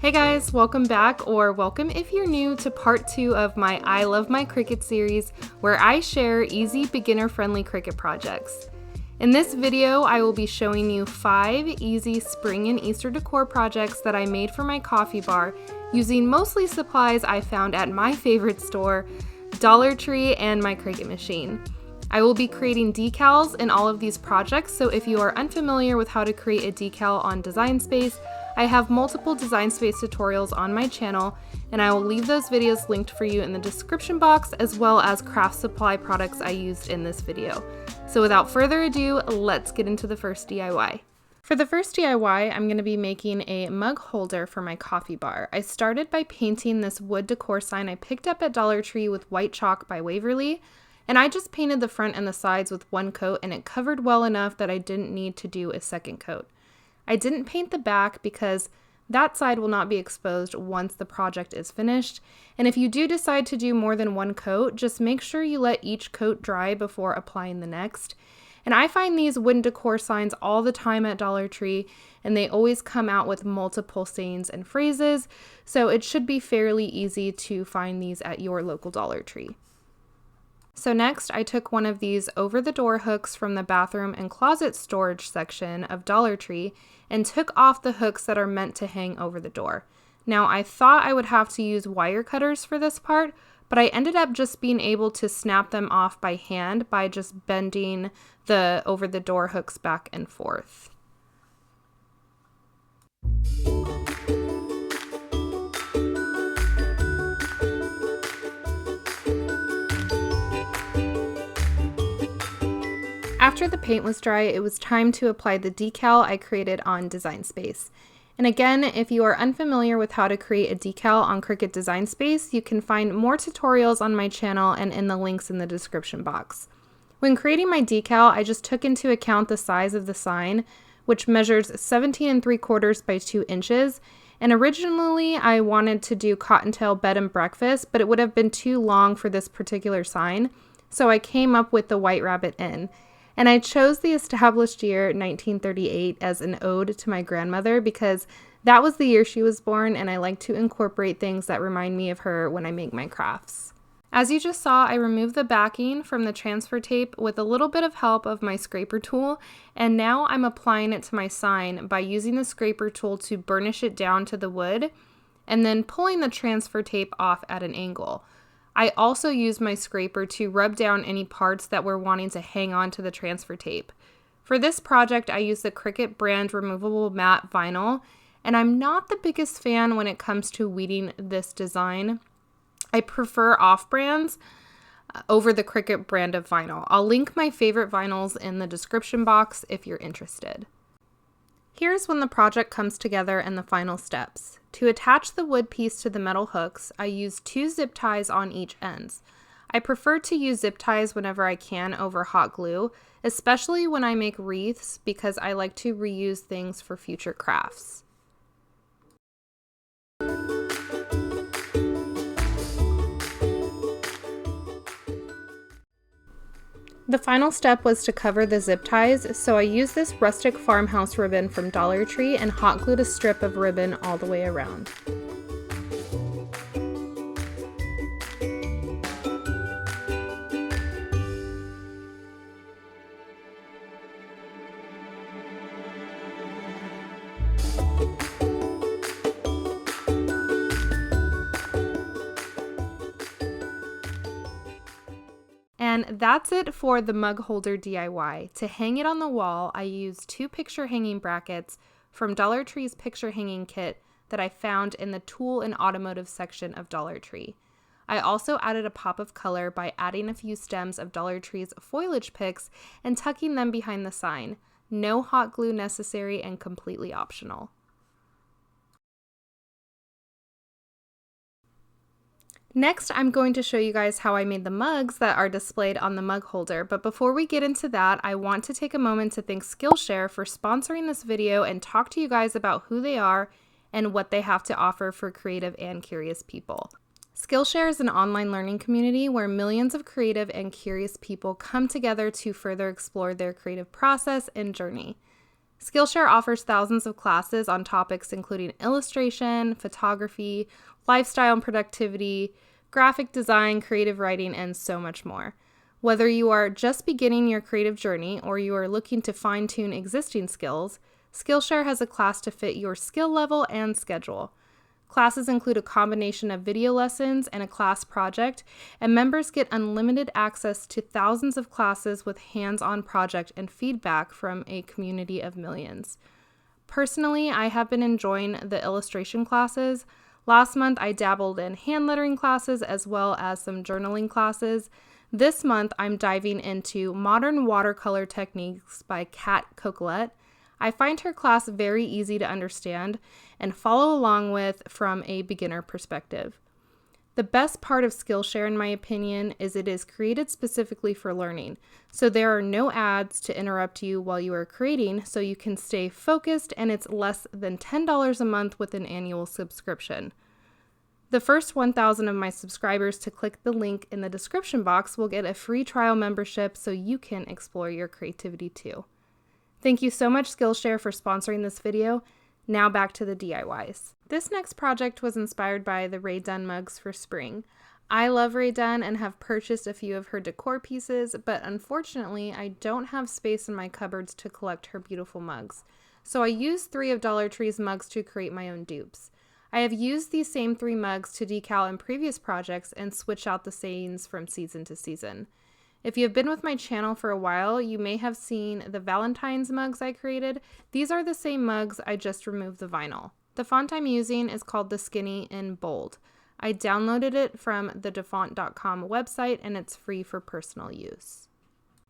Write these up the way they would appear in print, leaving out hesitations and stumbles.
Hey guys, welcome back, or welcome if you're new to part 2 of my I Love My Cricut series, where I share easy beginner-friendly Cricut projects. In this video, I will be showing you 5 easy spring and Easter decor projects that I made for my coffee bar using mostly supplies I found at my favorite store, Dollar Tree, and my Cricut machine. I will be creating decals in all of these projects, so if you are unfamiliar with how to create a decal on Design Space, I have multiple Design Space tutorials on my channel, and I will leave those videos linked for you in the description box, as well as craft supply products I used in this video. So without further ado, let's get into the first DIY. For the first DIY, I'm going to be making a mug holder for my coffee bar. I started by painting this wood decor sign I picked up at Dollar Tree with white chalk by Waverly, and I just painted the front and the sides with one coat, and it covered well enough that I didn't need to do a second coat. I didn't paint the back because that side will not be exposed once the project is finished, and if you do decide to do more than one coat, just make sure you let each coat dry before applying the next. And I find these wooden decor signs all the time at Dollar Tree, and they always come out with multiple sayings and phrases, so it should be fairly easy to find these at your local Dollar Tree. So next, I took one of these over-the-door hooks from the bathroom and closet storage section of Dollar Tree and took off the hooks that are meant to hang over the door. Now, I thought I would have to use wire cutters for this part, but I ended up just being able to snap them off by hand by just bending the over-the-door hooks back and forth. After the paint was dry, it was time to apply the decal I created on Design Space. And again, if you are unfamiliar with how to create a decal on Cricut Design Space, you can find more tutorials on my channel and in the links in the description box. When creating my decal, I just took into account the size of the sign, which measures 17 3/4 by 2 inches. And originally I wanted to do Cottontail Bed and Breakfast, but it would have been too long for this particular sign. So I came up with the White Rabbit Inn. And I chose the established year 1938 as an ode to my grandmother because that was the year she was born, and I like to incorporate things that remind me of her when I make my crafts. As you just saw, I removed the backing from the transfer tape with a little bit of help of my scraper tool, and now I'm applying it to my sign by using the scraper tool to burnish it down to the wood, and then pulling the transfer tape off at an angle. I also used my scraper to rub down any parts that were wanting to hang on to the transfer tape. For this project, I used the Cricut brand removable matte vinyl, and I'm not the biggest fan when it comes to weeding this design. I prefer off-brands over the Cricut brand of vinyl. I'll link my favorite vinyls in the description box if you're interested. Here's when the project comes together and the final steps. To attach the wood piece to the metal hooks, I use 2 zip ties on each ends. I prefer to use zip ties whenever I can over hot glue, especially when I make wreaths because I like to reuse things for future crafts. The final step was to cover the zip ties, so I used this rustic farmhouse ribbon from Dollar Tree and hot glued a strip of ribbon all the way around. And that's it for the mug holder DIY. To hang it on the wall, I used 2 picture hanging brackets from Dollar Tree's picture hanging kit that I found in the tool and automotive section of Dollar Tree. I also added a pop of color by adding a few stems of Dollar Tree's foliage picks and tucking them behind the sign. No hot glue necessary and completely optional. Next, I'm going to show you guys how I made the mugs that are displayed on the mug holder, but before we get into that, I want to take a moment to thank Skillshare for sponsoring this video and talk to you guys about who they are and what they have to offer for creative and curious people. Skillshare is an online learning community where millions of creative and curious people come together to further explore their creative process and journey. Skillshare offers thousands of classes on topics including illustration, photography, lifestyle and productivity, graphic design, creative writing, and so much more. Whether you are just beginning your creative journey or you are looking to fine-tune existing skills, Skillshare has a class to fit your skill level and schedule. Classes include a combination of video lessons and a class project, and members get unlimited access to thousands of classes with hands-on project and feedback from a community of millions. Personally, I have been enjoying the illustration classes. Last month, I dabbled in hand lettering classes as well as some journaling classes. This month, I'm diving into Modern Watercolor Techniques by Kat Coquelette. I find her class very easy to understand and follow along with from a beginner perspective. The best part of Skillshare, in my opinion, is it is created specifically for learning, so there are no ads to interrupt you while you are creating, so you can stay focused, and it's less than $10 a month with an annual subscription. The first 1,000 of my subscribers to click the link in the description box will get a free trial membership so you can explore your creativity too. Thank you so much, Skillshare, for sponsoring this video. Now back to the DIYs. This next project was inspired by the DUNN mugs for spring. I love DUNN and have purchased a few of her decor pieces, but unfortunately I don't have space in my cupboards to collect her beautiful mugs. So I used 3 of Dollar Tree's mugs to create my own dupes. I have used these same 3 mugs to decal in previous projects and switch out the sayings from season to season. If you have been with my channel for a while, you may have seen the Valentine's mugs I created. These are the same mugs, I just removed the vinyl. The font I'm using is called the Skinny in Bold. I downloaded it from the dafont.com website and it's free for personal use.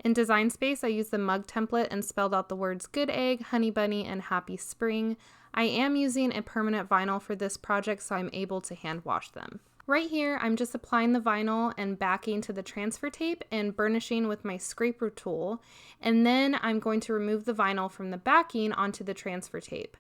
In Design Space, I used the mug template and spelled out the words Good Egg, Honey Bunny, and Happy Spring. I am using a permanent vinyl for this project, so I'm able to hand wash them. Right here, I'm just applying the vinyl and backing to the transfer tape and burnishing with my scraper tool, and then I'm going to remove the vinyl from the backing onto the transfer tape.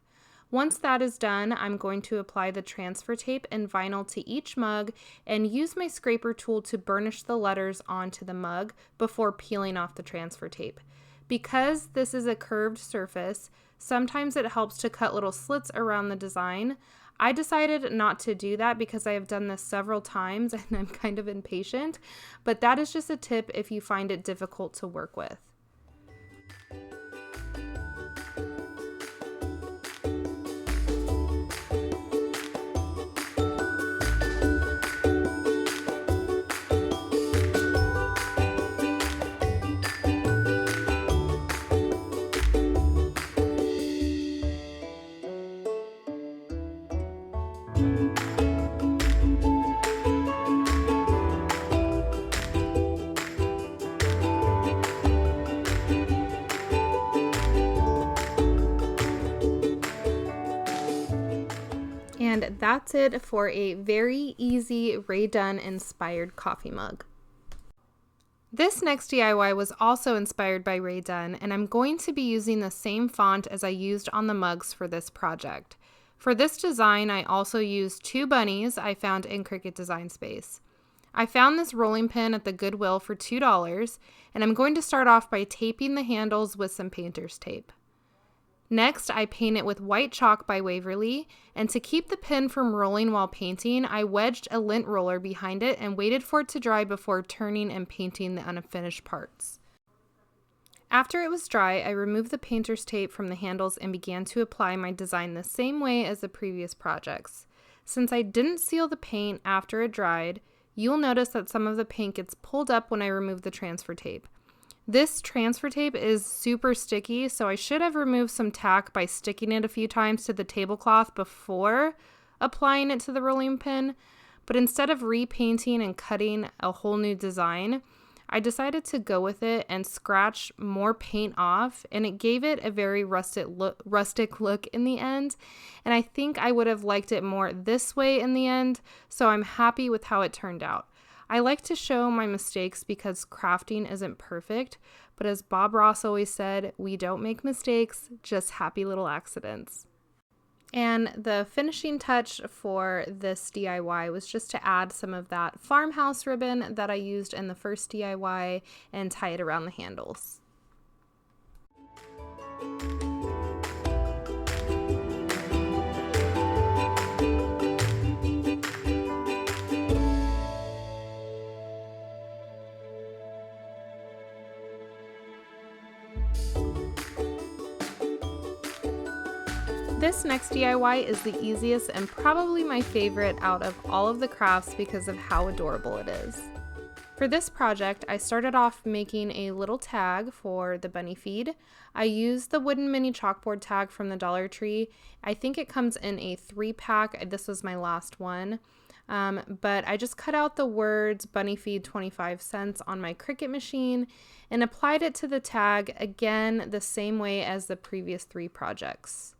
Once that is done, I'm going to apply the transfer tape and vinyl to each mug and use my scraper tool to burnish the letters onto the mug before peeling off the transfer tape. Because this is a curved surface, sometimes it helps to cut little slits around the design. I decided not to do that because I have done this several times and I'm kind of impatient, but that is just a tip if you find it difficult to work with. And that's it for a very easy DUNN inspired coffee mug. This next DIY was also inspired by DUNN, and I'm going to be using the same font as I used on the mugs for this project. For this design, I also used 2 bunnies I found in Cricut Design Space. I found this rolling pin at the Goodwill for $2, and I'm going to start off by taping the handles with some painter's tape. Next, I paint it with white chalk by Waverly, and to keep the pin from rolling while painting, I wedged a lint roller behind it and waited for it to dry before turning and painting the unfinished parts. After it was dry, I removed the painter's tape from the handles and began to apply my design the same way as the previous projects. Since I didn't seal the paint after it dried, you'll notice that some of the paint gets pulled up when I remove the transfer tape. This transfer tape is super sticky, so I should have removed some tack by sticking it a few times to the tablecloth before applying it to the rolling pin, but instead of repainting and cutting a whole new design, I decided to go with it and scratch more paint off, and it gave it a very rustic look in the end, and I think I would have liked it more this way in the end, so I'm happy with how it turned out. I like to show my mistakes because crafting isn't perfect, but as Bob Ross always said, we don't make mistakes, just happy little accidents. And the finishing touch for this DIY was just to add some of that Farmhouse ribbon that I used in the first DIY and tie it around the handles. This next DIY is the easiest and probably my favorite out of all of the crafts because of how adorable it is. For this project, I started off making a little tag for the bunny feed. I used the wooden mini chalkboard tag from the Dollar Tree. I think it comes in a 3-pack. This was my last one. But I just cut out the words bunny feed 25 cents on my Cricut machine and applied it to the tag, again the same way as the previous 3 projects.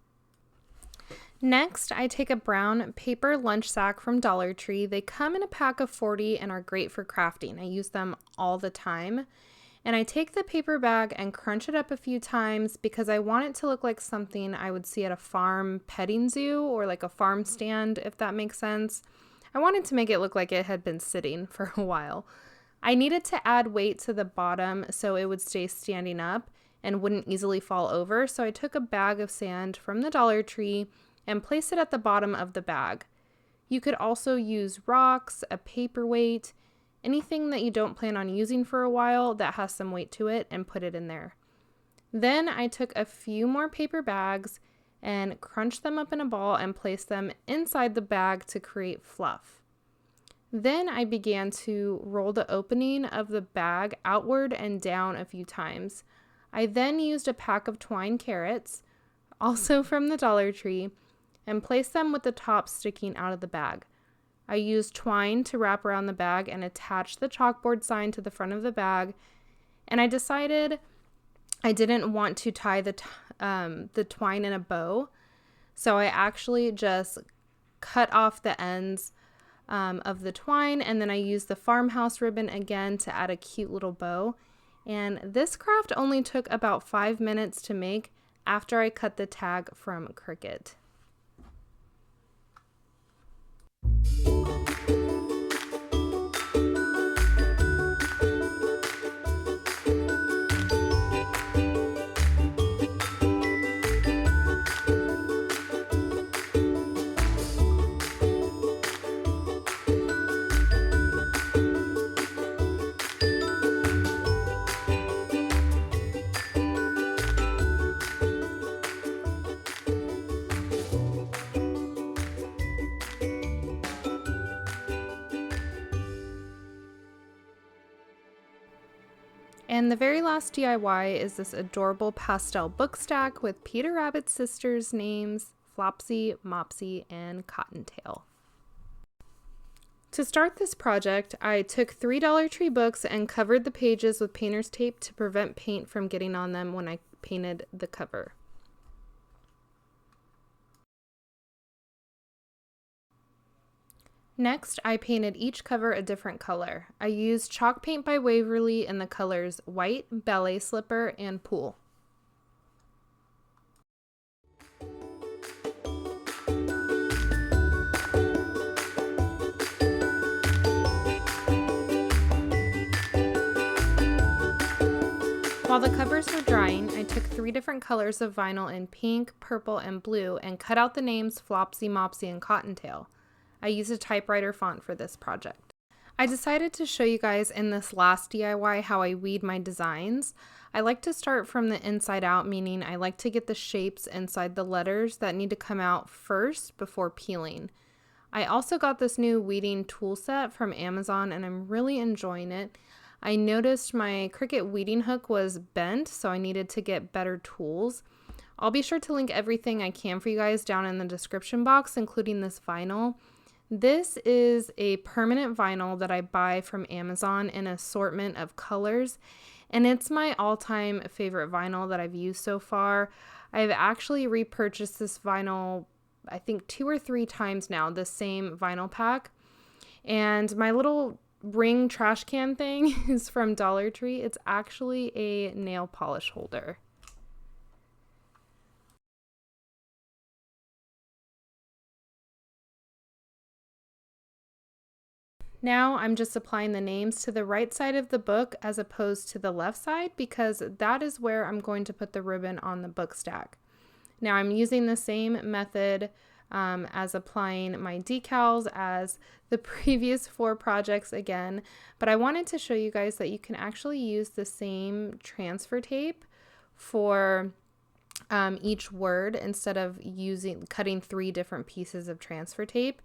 Next, I take a brown paper lunch sack from Dollar Tree. They come in a pack of 40 and are great for crafting. I use them all the time. And I take the paper bag and crunch it up a few times because I want it to look like something I would see at a farm petting zoo or like a farm stand, if that makes sense. I wanted to make it look like it had been sitting for a while. I needed to add weight to the bottom so it would stay standing up and wouldn't easily fall over. So I took a bag of sand from the Dollar Tree and place it at the bottom of the bag. You could also use rocks, a paperweight, anything that you don't plan on using for a while that has some weight to it, and put it in there. Then I took a few more paper bags and crunched them up in a ball and placed them inside the bag to create fluff. Then I began to roll the opening of the bag outward and down a few times. I then used a pack of twine carrots, also from the Dollar Tree, and place them with the top sticking out of the bag. I used twine to wrap around the bag and attach the chalkboard sign to the front of the bag, and I decided I didn't want to tie the twine in a bow, so I actually just cut off the ends of the twine, and then I used the Farmhouse ribbon again to add a cute little bow. And this craft only took about 5 minutes to make after I cut the tag from Cricut. And the very last DIY is this adorable pastel book stack with Peter Rabbit's sisters' names, Flopsy, Mopsy, and Cottontail. To start this project, I took 3 Dollar Tree books and covered the pages with painter's tape to prevent paint from getting on them when I painted the cover. Next, I painted each cover a different color. I used chalk paint by Waverly in the colors white, ballet slipper, and pool. While the covers were drying, I took 3 different colors of vinyl in pink, purple, and blue and cut out the names Flopsy, Mopsy, and Cottontail. I used a typewriter font for this project. I decided to show you guys in this last DIY how I weed my designs. I like to start from the inside out, meaning I like to get the shapes inside the letters that need to come out first before peeling. I also got this new weeding tool set from Amazon and I'm really enjoying it. I noticed my Cricut weeding hook was bent, so I needed to get better tools. I'll be sure to link everything I can for you guys down in the description box, including this vinyl. This is a permanent vinyl that I buy from Amazon in an assortment of colors, and it's my all-time favorite vinyl that I've used so far. I've actually repurchased this vinyl, I think 2 or 3 times now, the same vinyl pack. And my little ring trash can thing is from Dollar Tree. It's actually a nail polish holder. Now I'm just applying the names to the right side of the book as opposed to the left side because that is where I'm going to put the ribbon on the book stack. Now I'm using the same method as applying my decals as the previous 4 projects again, but I wanted to show you guys that you can actually use the same transfer tape for each word instead of cutting 3 different pieces of transfer tape.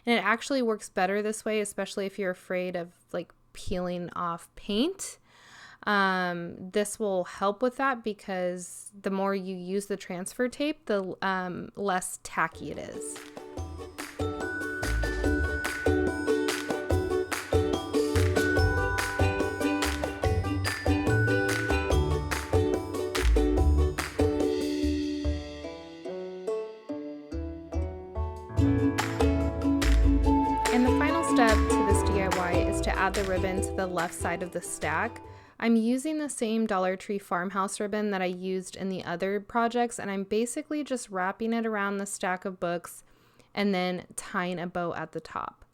And it actually works better this way, especially if you're afraid of like peeling off paint. This will help with that because the more you use the transfer tape, the less tacky it is. And the final step to this DIY is to add the ribbon to the left side of the stack. I'm using the same Dollar Tree Farmhouse ribbon that I used in the other projects, and I'm basically just wrapping it around the stack of books and then tying a bow at the top.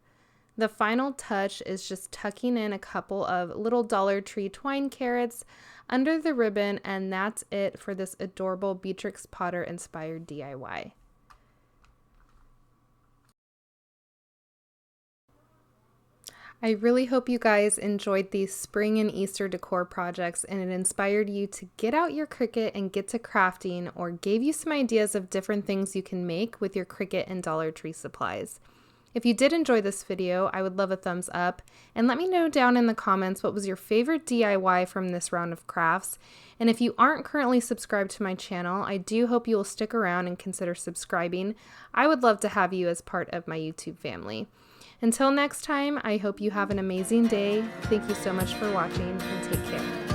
The final touch is just tucking in a couple of little Dollar Tree twine carrots under the ribbon, and that's it for this adorable Beatrix Potter inspired DIY. I really hope you guys enjoyed these spring and Easter decor projects and it inspired you to get out your Cricut and get to crafting, or gave you some ideas of different things you can make with your Cricut and Dollar Tree supplies. If you did enjoy this video, I would love a thumbs up, and let me know down in the comments what was your favorite DIY from this round of crafts. And if you aren't currently subscribed to my channel, I do hope you will stick around and consider subscribing. I would love to have you as part of my YouTube family. Until next time, I hope you have an amazing day. Thank you so much for watching, and take care.